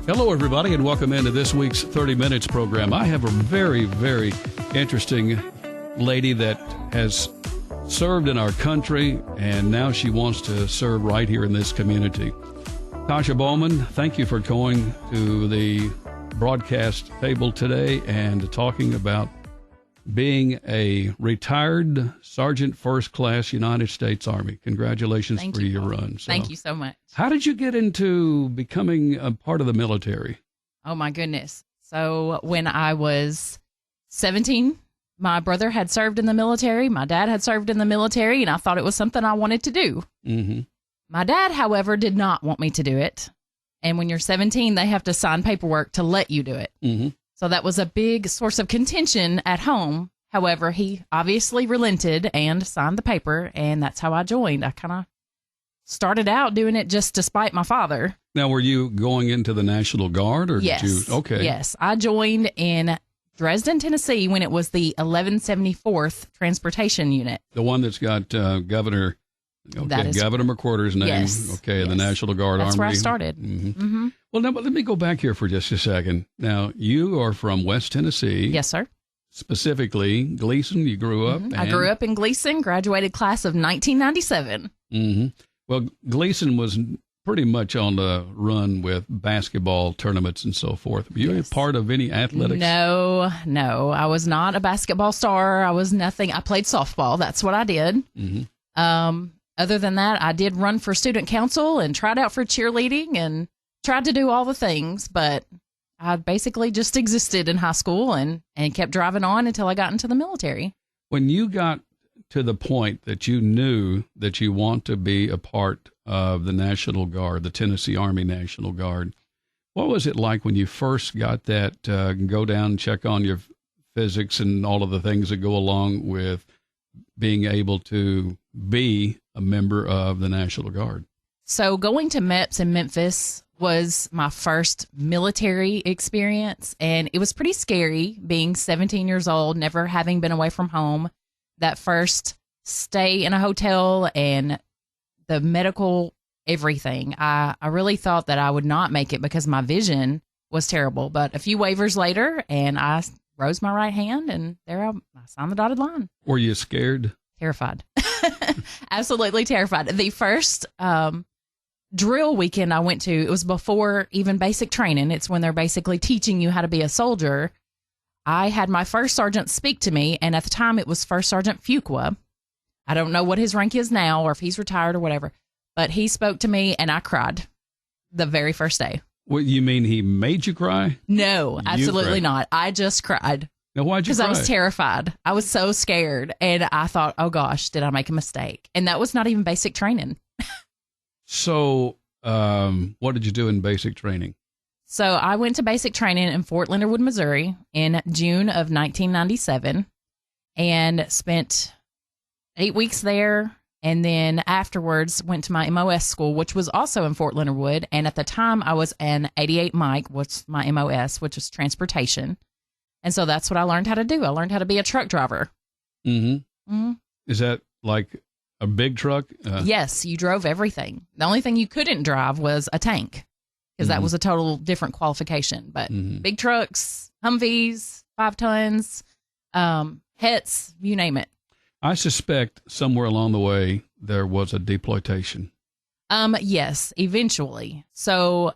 Hello, everybody, and welcome into this week's 30 Minutes program. I have a very, very interesting lady that has served in our country, and now she wants to serve right here in this community. Tasha Bowman, thank you for going to the broadcast table today and talking about being a retired Sergeant First Class United States Army. Congratulations for your run. So, thank you so much. How did you get into becoming a part of the military? Oh, my goodness. So when I was 17, my brother had served in the military. My dad had served in the military, and I thought it was something I wanted to do. Mm-hmm. My dad, however, did not want me to do it. And when you're 17, they have to sign paperwork to let you do it. Mm-hmm. So that was a big source of contention at home. However, he obviously relented and signed the paper, and that's how I joined. I kind of started out doing it just to spite my father. Now, were you going into the National Guard? Or yes. Did you? Okay. Yes. I joined in Dresden, Tennessee, when it was the 1174th Transportation Unit. The one that's got Governor McWhorter's name. Yes. Okay, yes. The National Guard That's Army. That's where I started. Mm-hmm. Mm-hmm. Well, now, let me go back here for just a second. Now, you are from West Tennessee. Yes, sir. Specifically, Gleason, you grew up. Mm-hmm. I grew up in Gleason, graduated class of 1997. Mm-hmm. Well, Gleason was pretty much on the run with basketball tournaments and so forth. Were you a part of any athletics? No. I was not a basketball star. I was nothing. I played softball. That's what I did. Mm-hmm. Other than that, I did run for student council and tried out for cheerleading and tried to do all the things, but I basically just existed in high school and kept driving on until I got into the military. When you got to the point that you knew that you want to be a part of the National Guard, the Tennessee Army National Guard, what was it like when you first got that, go down and check on your physics and all of the things that go along with being able to be a member of the National Guard? So going to MEPS in Memphis was my first military experience, and it was pretty scary being 17 years old, never having been away from home. That first stay in a hotel and the medical everything. I really thought that I would not make it because my vision was terrible. But a few waivers later, and I rose my right hand, and there I signed the dotted line. Were you scared? Terrified. Absolutely terrified. The first drill weekend I went to, it was before even basic training. It's when they're basically teaching you how to be a soldier. I had my first sergeant speak to me, and at the time it was First Sergeant Fuqua. I don't know what his rank is now or if he's retired or whatever, but he spoke to me and I cried the very first day. What, you mean he made you cry? No, absolutely not. I just cried. Now, why'd you cry? Because I was terrified. I was so scared, and I thought, oh gosh, did I make a mistake? And that was not even basic training. So what did you do in basic training? So I went to basic training in Fort Leonard Wood, Missouri in June of 1997 and spent 8 weeks there. And then afterwards went to my MOS school, which was also in Fort Leonard Wood. And at the time I was an 88 Mike, what's my MOS, which is transportation. And so that's what I learned how to do. I learned how to be a truck driver. Mm-hmm. Mm-hmm. Is that like a big truck? Yes, you drove everything. The only thing you couldn't drive was a tank, because that was a total different qualification. But big trucks, Humvees, 5 tons, Hets, you name it. I suspect somewhere along the way there was a deploytation. Yes, eventually. So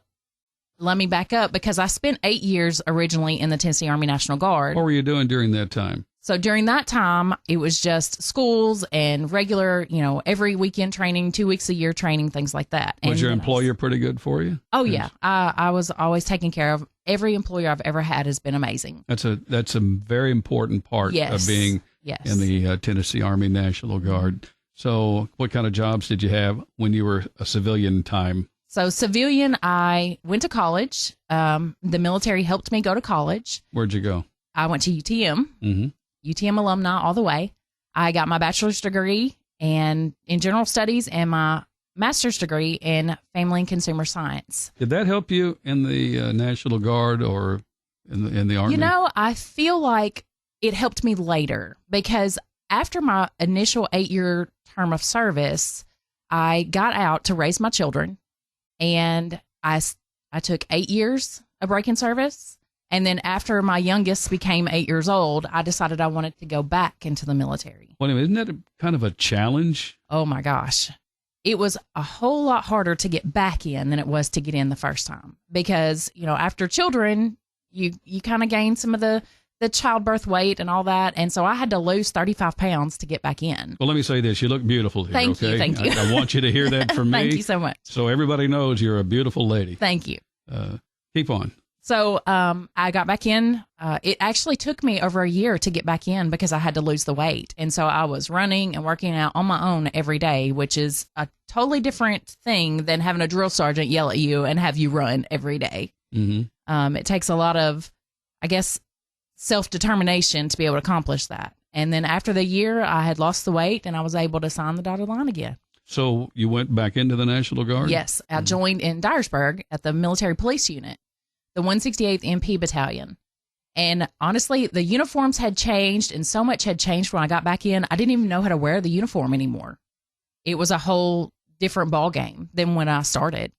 let me back up, because I spent 8 years originally in the Tennessee Army National Guard. What were you doing during that time? So during that time, it was just schools and regular, every weekend training, 2 weeks a year training, things like that. Was your employer pretty good for you? Oh, yeah. I was always taken care of. Every employer I've ever had has been amazing. That's a very important part of being in the Tennessee Army National Guard. So what kind of jobs did you have when you were a civilian time? So civilian, I went to college. The military helped me go to college. Where'd you go? I went to UTM. Mm-hmm. UTM alumni all the way. I got my bachelor's degree in general studies and my master's degree in family and consumer science. Did that help you in the National Guard or in the Army? I feel like it helped me later, because after my initial 8-year term of service, I got out to raise my children, and I I took 8 years of break-in service. And then after my youngest became 8 years old, I decided I wanted to go back into the military. Well, isn't that kind of a challenge? Oh, my gosh. It was a whole lot harder to get back in than it was to get in the first time. Because, after children, you kind of gain some of the childbirth weight and all that. And so I had to lose 35 pounds to get back in. Well, let me say this. You look beautiful here, Thank you. I want you to hear that from me. Thank you so much. So everybody knows you're a beautiful lady. Thank you. Keep on. So I got back in. It actually took me over a year to get back in because I had to lose the weight. And so I was running and working out on my own every day, which is a totally different thing than having a drill sergeant yell at you and have you run every day. Mm-hmm. It takes a lot of, I guess, self-determination to be able to accomplish that. And then after the year, I had lost the weight and I was able to sign the dotted line again. So you went back into the National Guard? Yes. I joined in Dyersburg at the military police unit, the 168th MP Battalion. And honestly, the uniforms had changed and so much had changed when I got back in. I didn't even know how to wear the uniform anymore. It was a whole different ball game than when I started.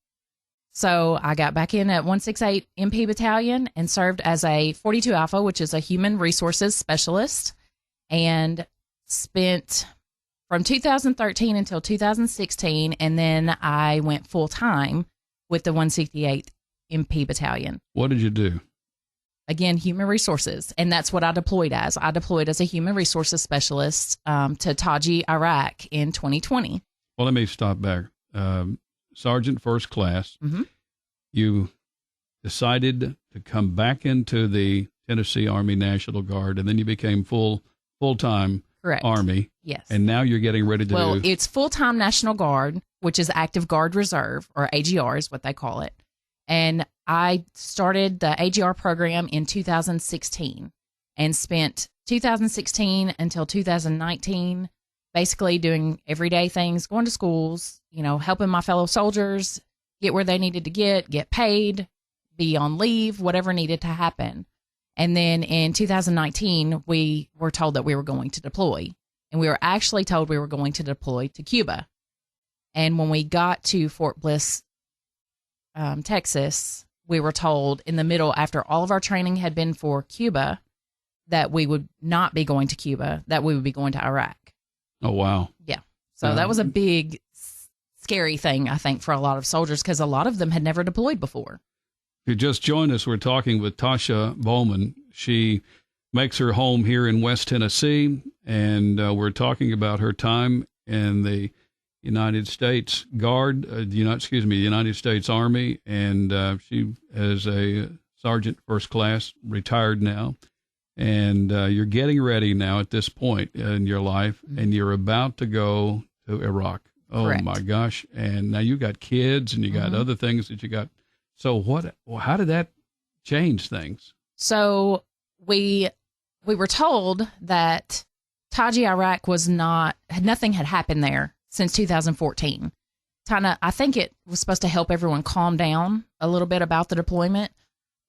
So I got back in at 168 MP Battalion and served as a 42 Alpha, which is a human resources specialist, and spent from 2013 until 2016. And then I went full time with the 168th MP Battalion. What did you do? Again, human resources. And that's what I deployed as. I deployed as a human resources specialist to Taji, Iraq in 2020. Well, let me stop back. Sergeant First Class, mm-hmm. You decided to come back into the Tennessee Army National Guard, and then you became full-time Correct. Army. Yes. And now you're getting ready to Well, it's full-time National Guard, which is Active Guard Reserve, or AGR is what they call it. And I started the AGR program in 2016 and spent 2016 until 2019 basically doing everyday things, going to schools, helping my fellow soldiers get where they needed to get paid, be on leave, whatever needed to happen. And then in 2019, we were told that we were going to deploy. And we were actually told we were going to deploy to Cuba. And when we got to Fort Bliss, Texas, we were told in the middle, after all of our training had been for Cuba, that we would not be going to Cuba, that we would be going to Iraq. Oh, wow. Yeah. So that was a big, scary thing, I think, for a lot of soldiers because a lot of them had never deployed before. If you just joined us, we're talking with Tasha Bowman. She makes her home here in West Tennessee, and we're talking about her time in the United States Guard, the United States Army, and she is a Sergeant First Class, retired now. And you're getting ready now at this point in your life, and you're about to go to Iraq. Oh, Correct. My gosh. And now you got kids and you got other things that you got. So how did that change things? So we were told that Taji, Iraq nothing had happened there since 2014. I think it was supposed to help everyone calm down a little bit about the deployment.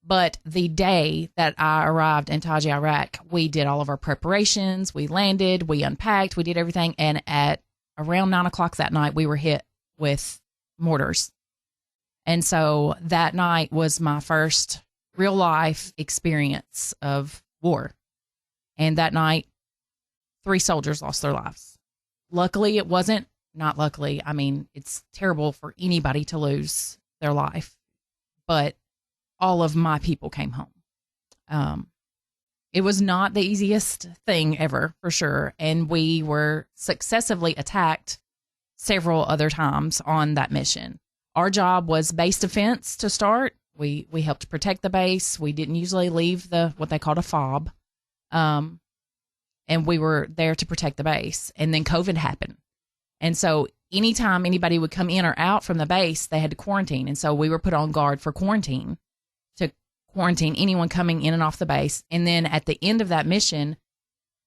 But the day that I arrived in Taji, Iraq, we did all of our preparations. We landed, we unpacked, we did everything. And at around 9:00 that night, we were hit with mortars. And so that night was my first real life experience of war. And that night, 3 soldiers lost their lives. Luckily, it wasn't, not luckily. I mean, it's terrible for anybody to lose their life. But all of my people came home. It was not the easiest thing ever, for sure. And we were successively attacked several other times on that mission. Our job was base defense to start. We helped protect the base. We didn't usually leave what they called a fob. And we were there to protect the base. And then COVID happened. And so anytime anybody would come in or out from the base, they had to quarantine. And so we were put on guard for quarantine, to quarantine anyone coming in and off the base. And then at the end of that mission,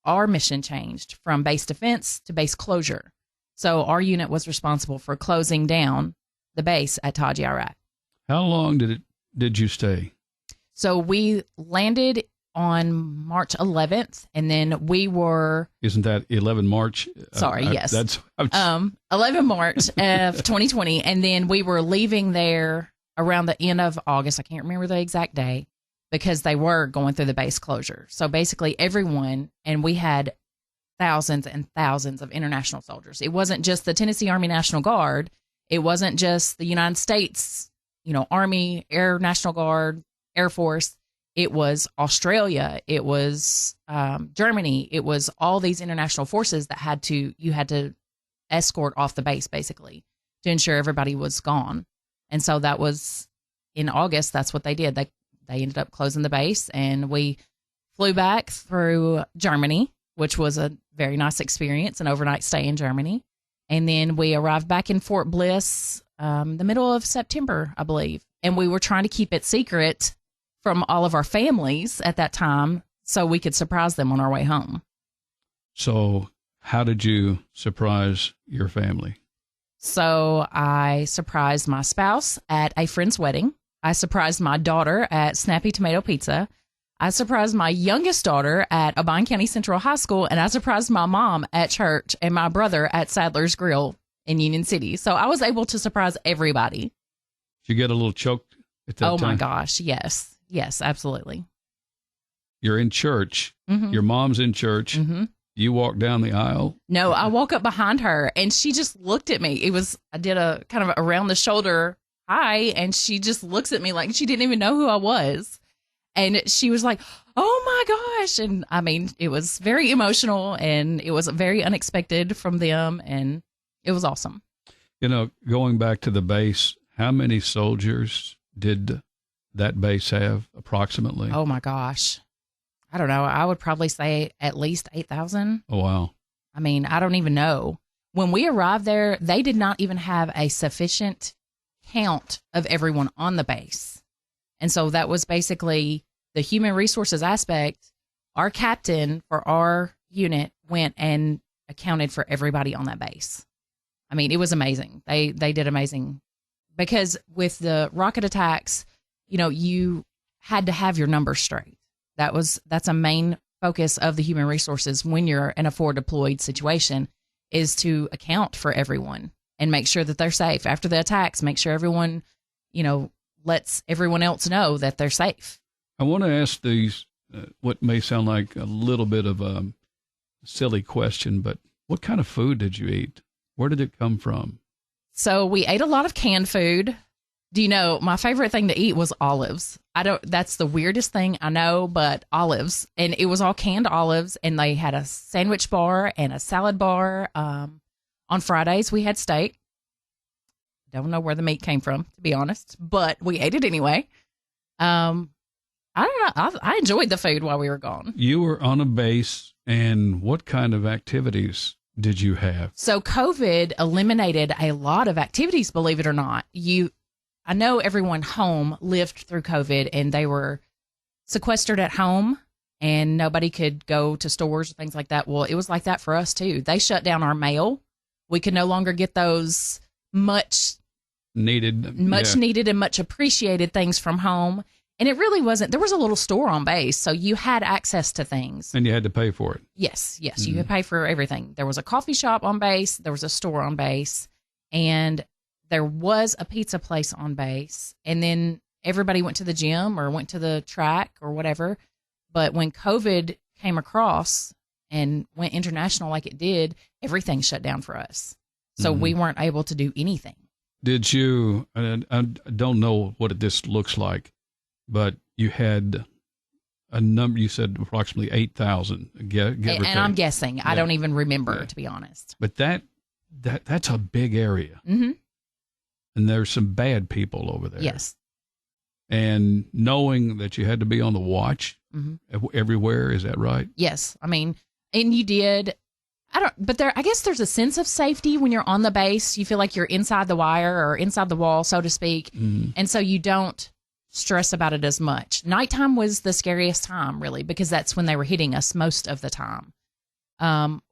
our mission changed from base defense to base closure. So our unit was responsible for closing down the base at Taji, Iraq. How long did you stay? So we landed on March 11th, and then we were... Isn't that 11 March? Sorry, yes. That's 11 March of 2020, and then we were leaving there around the end of August. I can't remember the exact day because they were going through the base closure. So basically everyone, and we had thousands and thousands of international soldiers. It wasn't just the Tennessee Army National Guard. It wasn't just the United States, Army, Air National Guard, Air Force. It was Australia. It was Germany. It was all these international forces that you had to escort off the base basically to ensure everybody was gone. And so that was in August. That's what they did. They ended up closing the base, and we flew back through Germany, which was a very nice experience, an overnight stay in Germany. And then we arrived back in Fort Bliss the middle of September, I believe. And we were trying to keep it secret from all of our families at that time so we could surprise them on our way home. So how did you surprise your family? So I surprised my spouse at a friend's wedding. I surprised my daughter at Snappy Tomato Pizza. I surprised my youngest daughter at Obion County Central High School, and I surprised my mom at church and my brother at Sadler's Grill in Union City. So I was able to surprise everybody. Did you get a little choked at that time? Oh, my gosh. Yes. Yes, absolutely. You're in church. Mm-hmm. Your mom's in church. Mm-hmm. You walk down the aisle. No, I walk up behind her, and she just looked at me. I did a kind of around the shoulder hi, and she just looks at me like she didn't even know who I was. And she was like, oh my gosh. And I mean, it was very emotional, and it was very unexpected from them, and it was awesome. Going back to the base, how many soldiers did that base have approximately? Oh my gosh. I don't know. I would probably say at least 8,000. Oh, wow. I mean, I don't even know. When we arrived there, they did not even have a sufficient count of everyone on the base. And so that was basically the human resources aspect. Our captain for our unit went and accounted for everybody on that base. I mean, it was amazing. They did amazing, because with the rocket attacks, you had to have your numbers straight. That's a main focus of the human resources when you're in a forward deployed situation, is to account for everyone and make sure that they're safe. After the attacks, make sure everyone, lets everyone else know that they're safe. I want to ask these, what may sound like a little bit of a silly question, but what kind of food did you eat? Where did it come from? So we ate a lot of canned food. Do you know, my favorite thing to eat was olives. That's the weirdest thing I know, but olives. And it was all canned olives, and they had a sandwich bar and a salad bar. On Fridays, we had steak. Don't know where the meat came from, to be honest, but we ate it anyway. I don't know. I enjoyed the food while we were gone. You were on a base, and what kind of activities did you have? So COVID eliminated a lot of activities, believe it or not. I know everyone home lived through COVID, and they were sequestered at home, and nobody could go to stores and things like that. Well, it was like that for us too. They shut down our mail. We could no longer get those much needed and much appreciated things from home. And it really wasn't. There was a little store on base, so you had access to things. And you had to pay for it. Yes. You could pay for everything. There was a coffee shop on base. There was a store on base. And there was a pizza place on base. And then everybody went to the gym or went to the track or whatever. But when COVID came across and went international like it did, everything shut down for us. So we weren't able to do anything. Did you, I don't know what this looks like, but you had a number, you said approximately 8,000. And I'm guessing. Yeah. I don't even remember, to be honest. But that's a big area. Mm-hmm. And there's some bad people over there. Yes. And knowing that you had to be on the watch everywhere, is that right? Yes. I mean, and you did. I guess there's a sense of safety when you're on the base. You feel like you're inside the wire or inside the wall, so to speak. Mm-hmm. And so you don't stress about it as much. Nighttime was the scariest time, really, because that's when they were hitting us most of the time.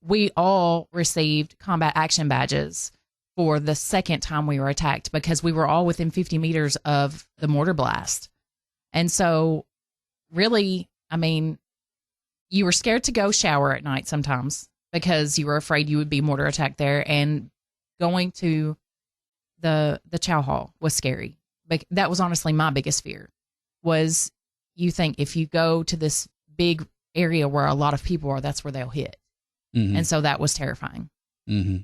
We all received combat action badges for the second time we were attacked, because we were all within 50 meters of the mortar blast. And so really, I mean, you were scared to go shower at night sometimes because you were afraid you would be mortar attacked there. And going to the chow hall was scary But that was honestly my biggest fear, was you think if you go to this big area where a lot of people are, that's where they'll hit. Mm-hmm. And so that was terrifying. Mm-hmm.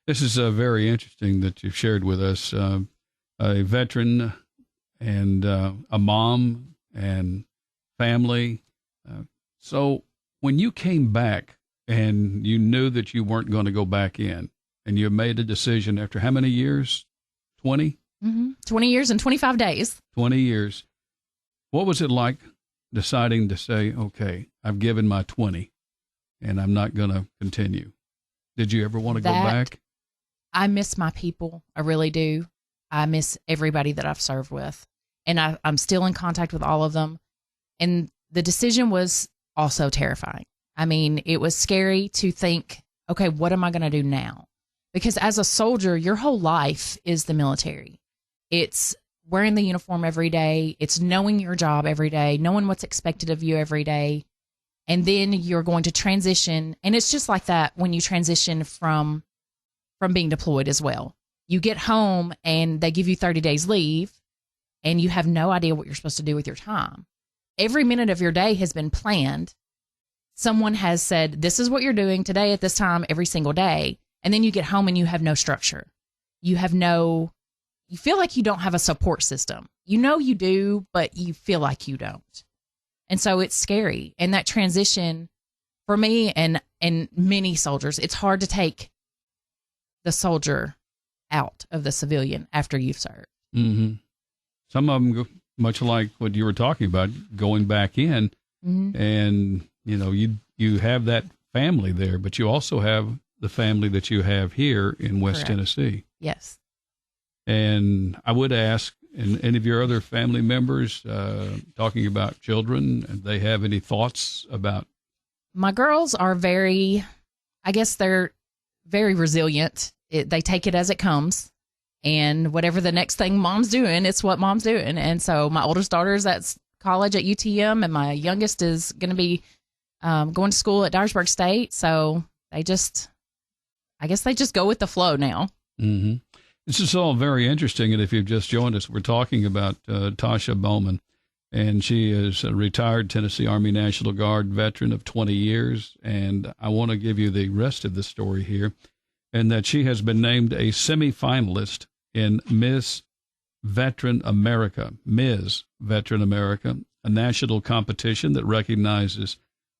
This is very interesting that you've shared with us, a veteran and a mom and family. So when you came back and you knew that you weren't going to go back in, and you made a decision after how many years? 20? Mm-hmm. 20 years and 25 days. 20 years. What was it like deciding to say, okay, I've given my 20 and I'm not going to continue? Did you ever want to go back? I miss my people. I really do. I miss everybody that I've served with. And I'm still in contact with all of them. And the decision was also terrifying. I mean, it was scary to think, okay, what am I going to do now? Because as a soldier, your whole life is the military. It's wearing the uniform every day. It's knowing your job every day, knowing what's expected of you every day. And then you're going to transition. And it's just like that when you transition from being deployed as well. You get home and they give you 30 days leave and you have no idea what you're supposed to do with your time. Every minute of your day has been planned. Someone has said, this is what you're doing today at this time every single day. And then you get home and you have no structure. You feel like you don't have a support system. You know you do, but you feel like you don't. And so it's scary. And that transition for me and many soldiers, it's hard to take the soldier out of the civilian after you've served. Mm-hmm. Some of them, much like what you were talking about, going back in, mm-hmm. and you have that family there, but you also have the family that you have here in West Correct. Tennessee. Yes. And I would ask, and any of your other family members talking about children, and they have any thoughts about? My girls are they're very resilient. They take it as it comes, and whatever the next thing mom's doing, it's what mom's doing. And so my oldest daughter's at college at UTM, and my youngest is going to be going to school at Dyersburg State. So I guess they just go with the flow now. Mm-hmm. This is all very interesting. And if you've just joined us, we're talking about Tasha Bowman, and she is a retired Tennessee Army National Guard veteran of 20 years. And I want to give you the rest of the story here, and that she has been named a semifinalist in Miss Veteran America, a national competition that recognizes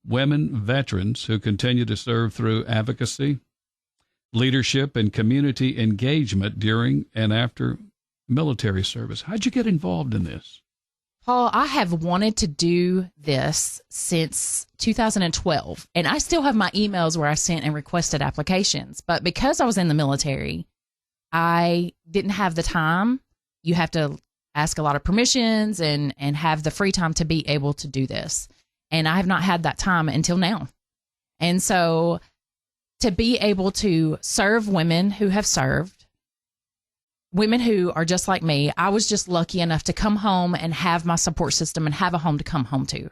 women veterans who continue to serve through advocacy, leadership, and community engagement during and after military service. How'd you get involved in this? Paul, I have wanted to do this since 2012, and I still have my emails where I sent and requested applications. But because I was in the military, I didn't have the time. You have to ask a lot of permissions and have the free time to be able to do this. And I have not had that time until now. And so to be able to serve women who have served, women who are just like me, I was just lucky enough to come home and have my support system and have a home to come home to.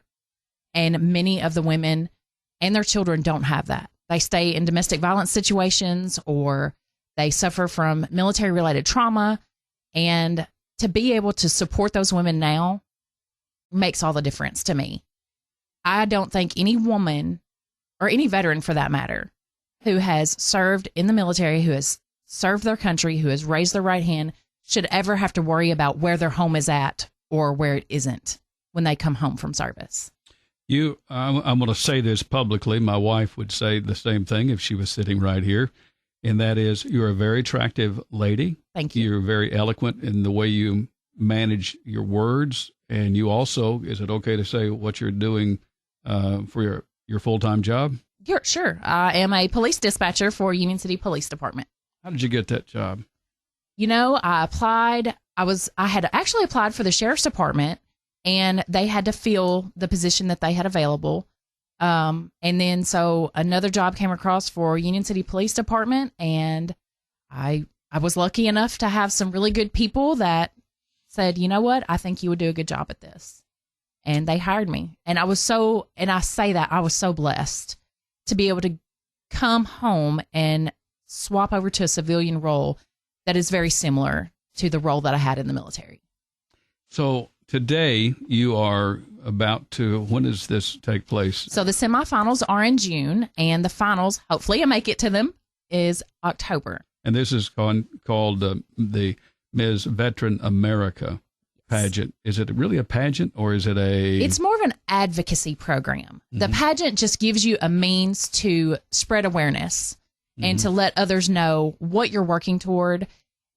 And many of the women and their children don't have that. They stay in domestic violence situations, or they suffer from military-related trauma. And to be able to support those women now makes all the difference to me. I don't think any woman, or any veteran for that matter, who has served in the military, who has served their country, who has raised their right hand, should ever have to worry about where their home is at or where it isn't when they come home from service. I'm going to say this publicly. My wife would say the same thing if she was sitting right here, and that is, you're a very attractive lady. Thank you. You're very eloquent in the way you manage your words, and you also, is it okay to say what you're doing for your full-time job? Sure. I am a police dispatcher for Union City Police Department. How did you get that job? I applied. I had actually applied for the sheriff's department, and they had to fill the position that they had available. And then so another job came across for Union City Police Department, and I was lucky enough to have some really good people that said, you know what, I think you would do a good job at this. And they hired me. And I was so blessed to be able to come home and swap over to a civilian role that is very similar to the role that I had in the military. So today you are about to, when does this take place? So the semifinals are in June, and the finals, hopefully I make it to them, is October. And this is called the Ms. Veteran America pageant. Is it really a pageant, or is it It's more of an advocacy program. Mm-hmm. The pageant just gives you a means to spread awareness and to let others know what you're working toward.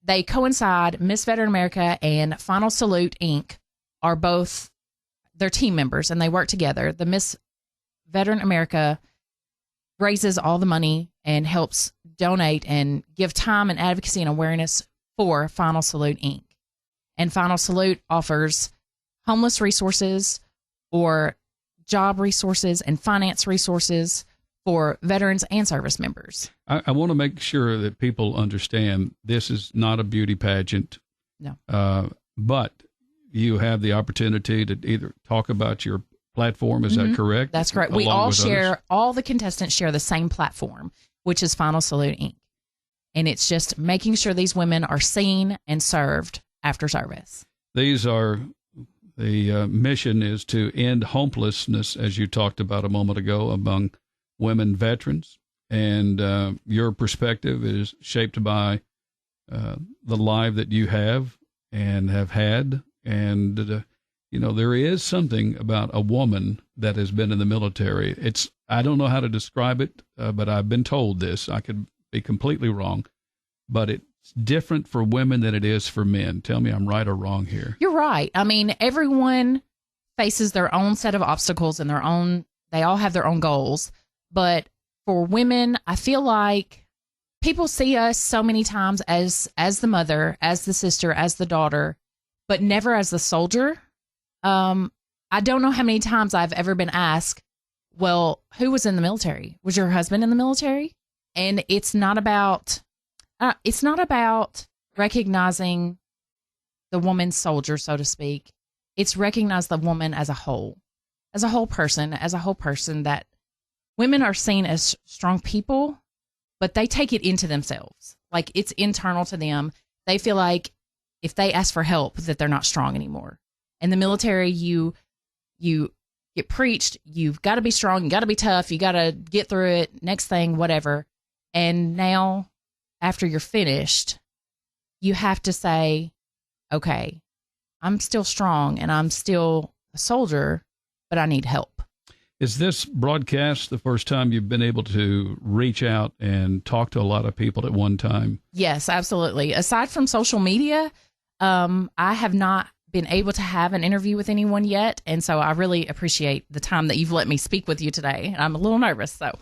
They coincide. Miss Veteran America and Final Salute Inc. are both their team members, and they work together. The Miss Veteran America raises all the money and helps donate and give time and advocacy and awareness for Final Salute Inc. And Final Salute offers homeless resources or job resources and finance resources for veterans and service members. I want to make sure that people understand this is not a beauty pageant. No. But you have the opportunity to either talk about your platform. Is that correct? That's correct. We all share, all the contestants share the same platform, which is Final Salute Inc. And it's just making sure these women are seen and served after service. These are, the mission is to end homelessness, as you talked about a moment ago, among women veterans. And your perspective is shaped by the life that you have and have had. And, there is something about a woman that has been in the military. I don't know how to describe it, but I've been told this. I could be completely wrong, but it's different for women than it is for men. Tell me I'm right or wrong here. You're right. I mean, everyone faces their own set of obstacles and they all have their own goals. But for women, I feel like people see us so many times as the mother, as the sister, as the daughter, but never as the soldier. I don't know how many times I've ever been asked, well, who was in the military? Was your husband in the military? And it's not about recognizing the woman soldier, so to speak. It's recognize the woman as a whole person that women are seen as strong people, but they take it into themselves. Like it's internal to them. They feel like if they ask for help that they're not strong anymore. In the military, you get preached, you've got to be strong, you got to be tough, you got to get through it, next thing, whatever. And now, after you're finished, you have to say, okay, I'm still strong and I'm still a soldier, but I need help. Is this broadcast the first time you've been able to reach out and talk to a lot of people at one time? Yes, absolutely. Aside from social media, I have not been able to have an interview with anyone yet. And so I really appreciate the time that you've let me speak with you today. I'm a little nervous, though.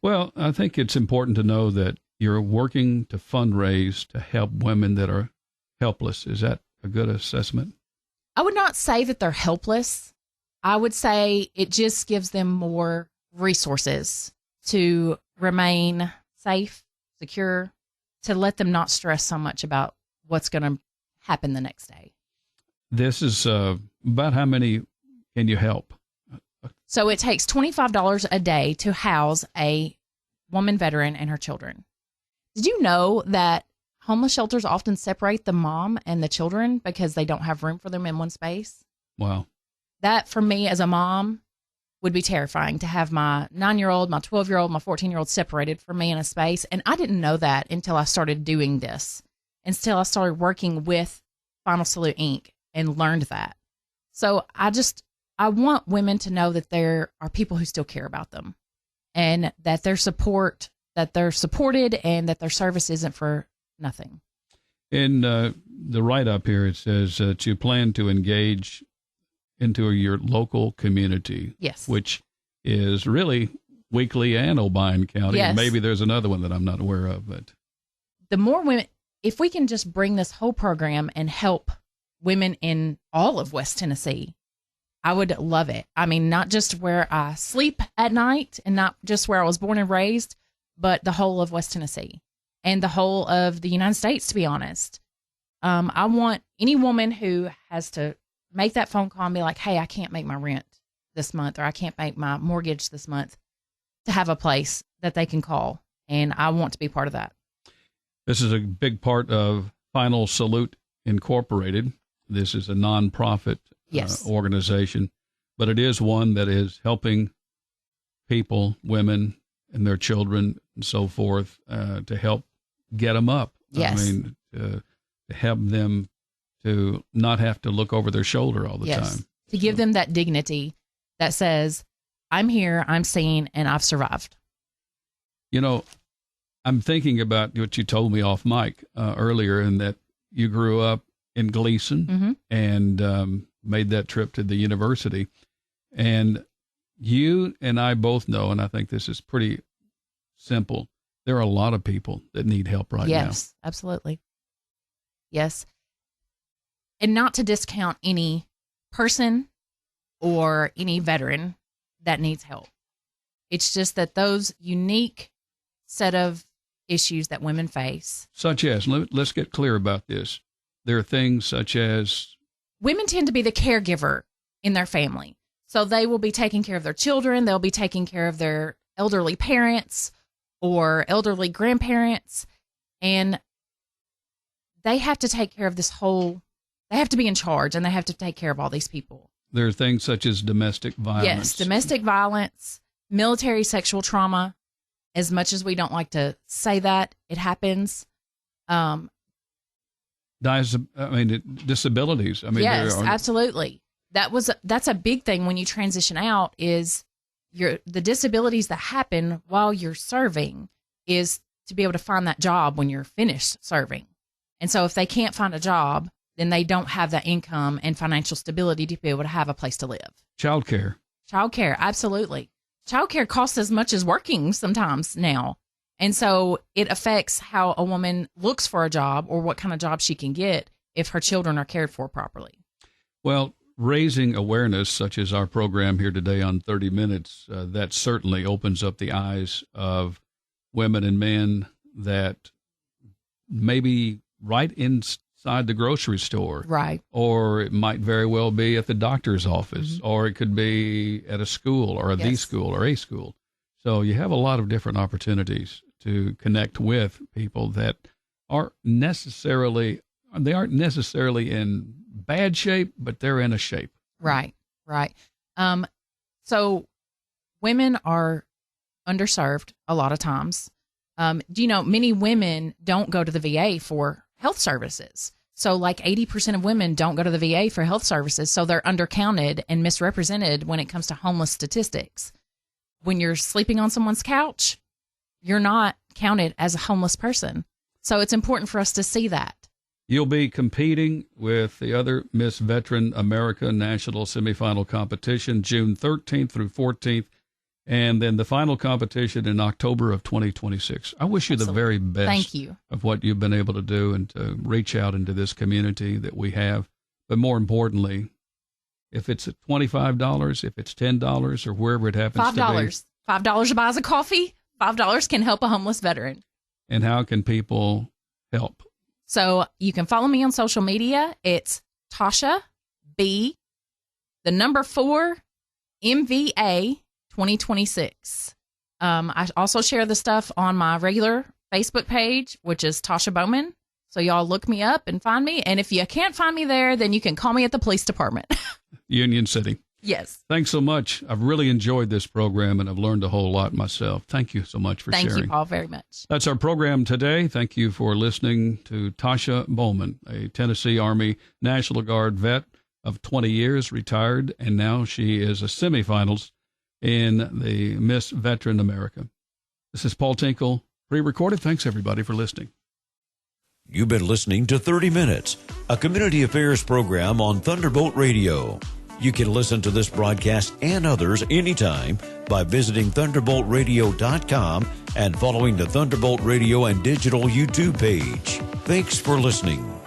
Well, I think it's important to know that you're working to fundraise to help women that are helpless. Is that a good assessment? I would not say that they're helpless. I would say it just gives them more resources to remain safe, secure, to let them not stress so much about what's going to happen the next day. This is about how many can you help? So it takes $25 a day to house a woman veteran and her children. Did you know that homeless shelters often separate the mom and the children because they don't have room for them in one space? Wow. That, for me as a mom, would be terrifying to have my 9-year-old, my 12-year-old, my 14-year-old separated from me in a space. And I didn't know that until I started doing this, until I started working with Final Salute Inc. and learned that. So I want women to know that there are people who still care about them and that they're supported and that their service isn't for nothing. In the write-up here, it says that you plan to engage into your local community. Yes. Which is really Weakley and Obion County. Yes. And maybe there's another one that I'm not aware of. But the more women, if we can just bring this whole program and help women in all of West Tennessee, I would love it. I mean, not just where I sleep at night and not just where I was born and raised, but the whole of West Tennessee and the whole of the United States, to be honest. I want any woman who has to make that phone call and be like, hey, I can't make my rent this month, or I can't make my mortgage this month, to have a place that they can call. And I want to be part of that. This is a big part of Final Salute Incorporated. This is a nonprofit Yes. organization, but it is one that is helping people, women, and their children and so forth, to help get them up. Yes. I mean, to help them to not have to look over their shoulder all the time. To give them that dignity that says, I'm here, I'm seen, and I've survived. You know, I'm thinking about what you told me off mic earlier, and that you grew up in Gleason and made that trip to the university. And you and I both know, and I think this is pretty simple, there are a lot of people that need help right now. Yes, absolutely. Yes. And not to discount any person or any veteran that needs help. It's just that those unique set of issues that women face. Such as, let's get clear about this. There are things such as... Women tend to be the caregiver in their family. So they will be taking care of their children. They'll be taking care of their elderly parents or elderly grandparents. And they have to take care of they have to be in charge, and they have to take care of all these people. There are things such as domestic violence. Yes, domestic violence, military sexual trauma. As much as we don't like to say that, it happens. Disabilities. Yes, absolutely. That's a big thing when you transition out, is the disabilities that happen while you're serving is to be able to find that job when you're finished serving. And so if they can't find a job, then they don't have that income and financial stability to be able to have a place to live. Childcare, absolutely. Childcare costs as much as working sometimes now. And so it affects how a woman looks for a job or what kind of job she can get if her children are cared for properly. Well, raising awareness, such as our program here today on 30 Minutes, that certainly opens up the eyes of women and men that maybe right inside the grocery store. Right. Or it might very well be at the doctor's office, or it could be at a school or the school or a school. So you have a lot of different opportunities to connect with people that aren't necessarily in bad shape, but they're in a shape. Right. So women are underserved a lot of times. Do you know, many women don't go to the VA for health services. So like 80% of women don't go to the VA for health services. So they're undercounted and misrepresented when it comes to homeless statistics. When you're sleeping on someone's couch, you're not counted as a homeless person. So it's important for us to see that. You'll be competing with the other Miss Veteran America National Semifinal Competition June 13th through 14th, and then the final competition in October of 2026. I wish you the very best. Thank you. Of what you've been able to do and to reach out into this community that we have. But more importantly, if it's at $25, if it's $10, or wherever it happens to be. $5 buys a coffee. $5 can help a homeless veteran. And how can people help? So you can follow me on social media. It's Tasha B, 4 MVA 2026. I also share the stuff on my regular Facebook page, which is Tasha Bowman. So y'all look me up and find me. And if you can't find me there, then you can call me at the police department. Union City. Yes. Thanks so much. I've really enjoyed this program, and I've learned a whole lot myself. Thank you so much for sharing. Thank you, Paul, very much. That's our program today. Thank you for listening to Tasha Bowman, a Tennessee Army National Guard vet of 20 years, retired, and now she is a semifinalist in the Miss Veteran America. This is Paul Tinkle, pre-recorded. Thanks, everybody, for listening. You've been listening to 30 Minutes, a community affairs program on Thunderbolt Radio. You can listen to this broadcast and others anytime by visiting thunderboltradio.com and following the Thunderbolt Radio and Digital YouTube page. Thanks for listening.